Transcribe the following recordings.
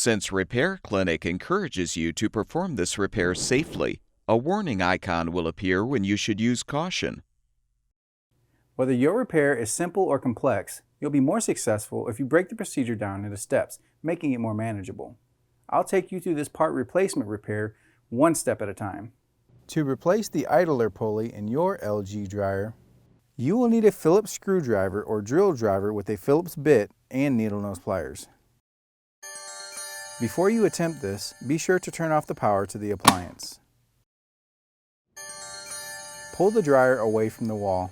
Since Repair Clinic encourages you to perform this repair safely, a warning icon will appear when you should use caution. Whether your repair is simple or complex, you'll be more successful if you break the procedure down into steps, making it more manageable. I'll take you through this part replacement repair one step at a time. To replace the idler pulley in your LG dryer, you will need a Phillips screwdriver or drill driver with a Phillips bit and needle nose pliers. Before you attempt this, be sure to turn off the power to the appliance. Pull the dryer away from the wall.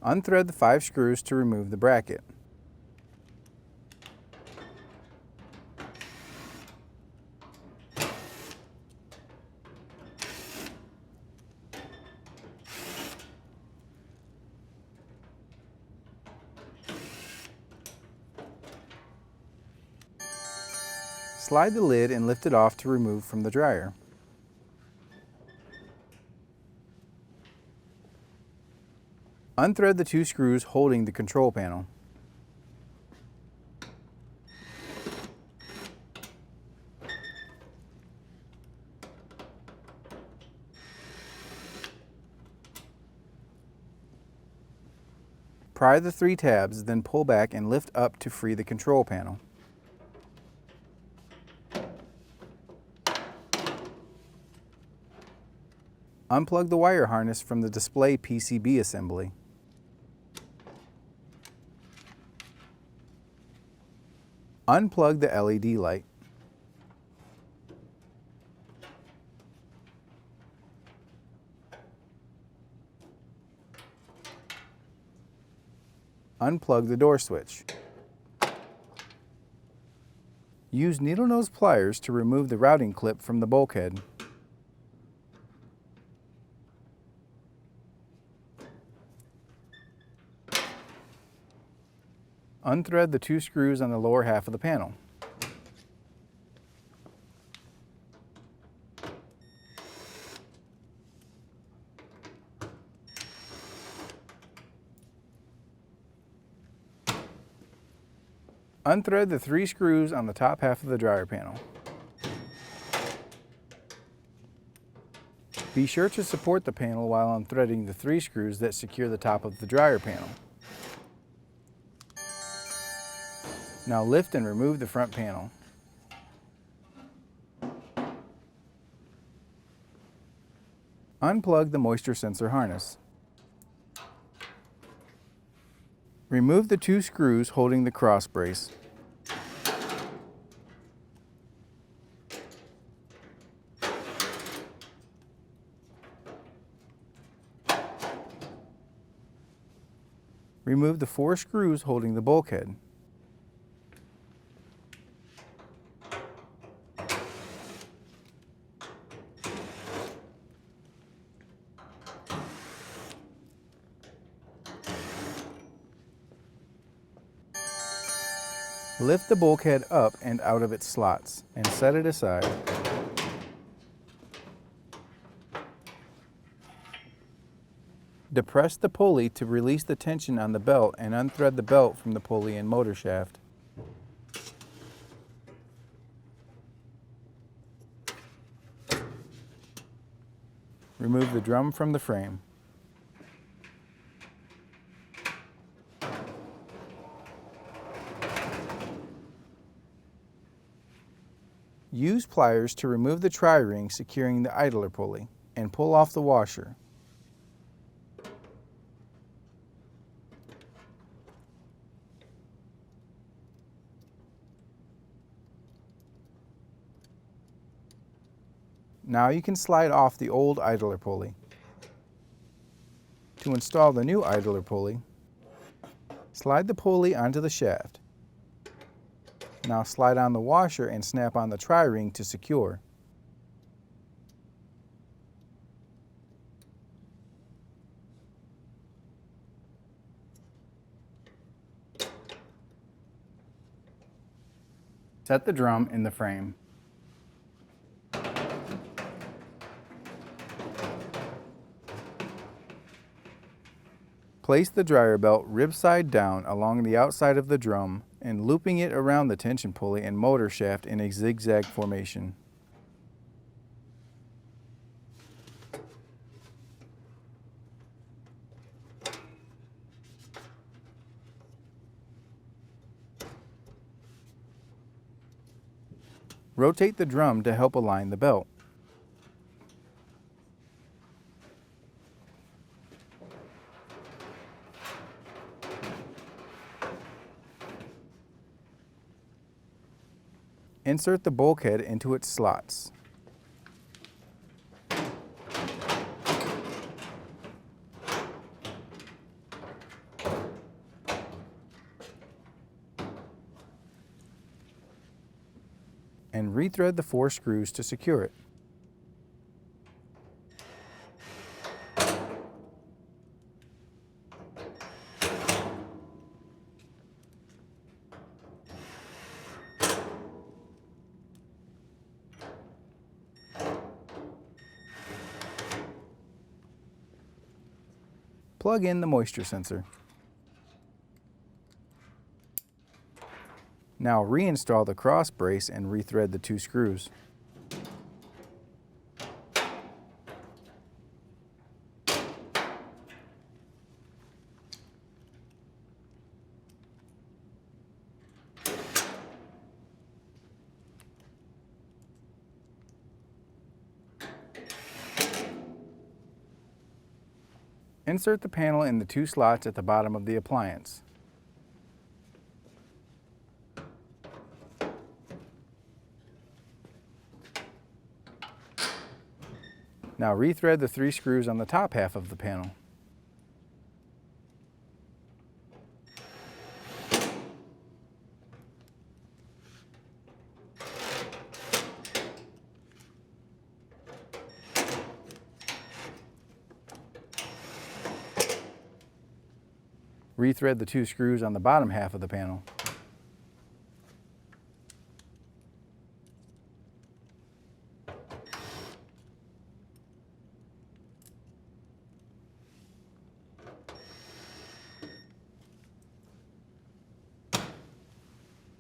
Unthread the 5 screws to remove the bracket. Slide the lid and lift it off to remove from the dryer. Unthread the 2 screws holding the control panel. Pry the 3 tabs, then pull back and lift up to free the control panel. Unplug the wire harness from the display PCB assembly. Unplug the LED light. Unplug the door switch. Use needle nose pliers to remove the routing clip from the bulkhead. Unthread the 2 screws on the lower half of the panel. Unthread the 3 screws on the top half of the dryer panel. Be sure to support the panel while unthreading the 3 screws that secure the top of the dryer panel. Now lift and remove the front panel. Unplug the moisture sensor harness. Remove the 2 screws holding the cross brace. Remove the 4 screws holding the bulkhead. Lift the bulkhead up and out of its slots and set it aside. Depress the pulley to release the tension on the belt and unthread the belt from the pulley and motor shaft. Remove the drum from the frame. Use pliers to remove the tri-ring securing the idler pulley and pull off the washer. Now you can slide off the old idler pulley. To install the new idler pulley, slide the pulley onto the shaft. Now slide on the washer and snap on the tri-ring to secure. Set the drum in the frame. Place the dryer belt rib side down along the outside of the drum and looping it around the tension pulley and motor shaft in a zigzag formation. Rotate the drum to help align the belt. Insert the bulkhead into its slots. And rethread the 4 screws to secure it. Plug in the moisture sensor. Now reinstall the cross brace and rethread the 2 screws. Insert the panel in the 2 slots at the bottom of the appliance. Now rethread the 3 screws on the top half of the panel. Rethread the 2 screws on the bottom half of the panel.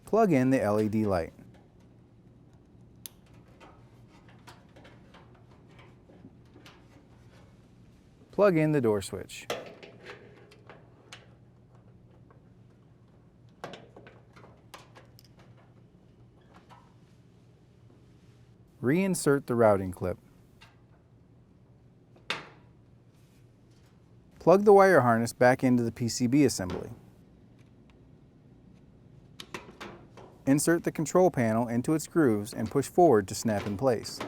Plug in the LED light. Plug in the door switch. Reinsert the routing clip. Plug the wire harness back into the PCB assembly. Insert the control panel into its grooves and push forward to snap in place.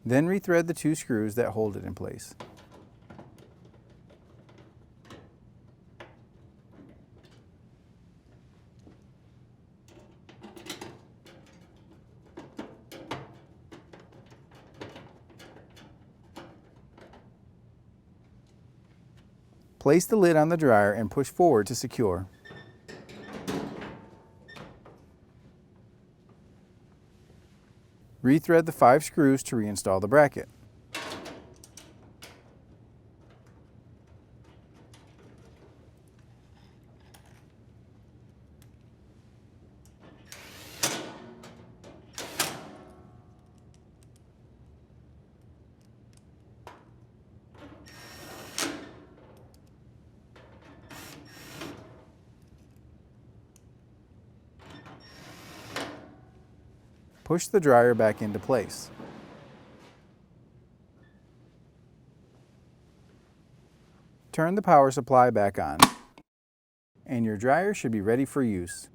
Then rethread the 2 screws that hold it in place. Place the lid on the dryer and push forward to secure. Rethread the 5 screws to reinstall the bracket. Push the dryer back into place. Turn the power supply back on, and your dryer should be ready for use.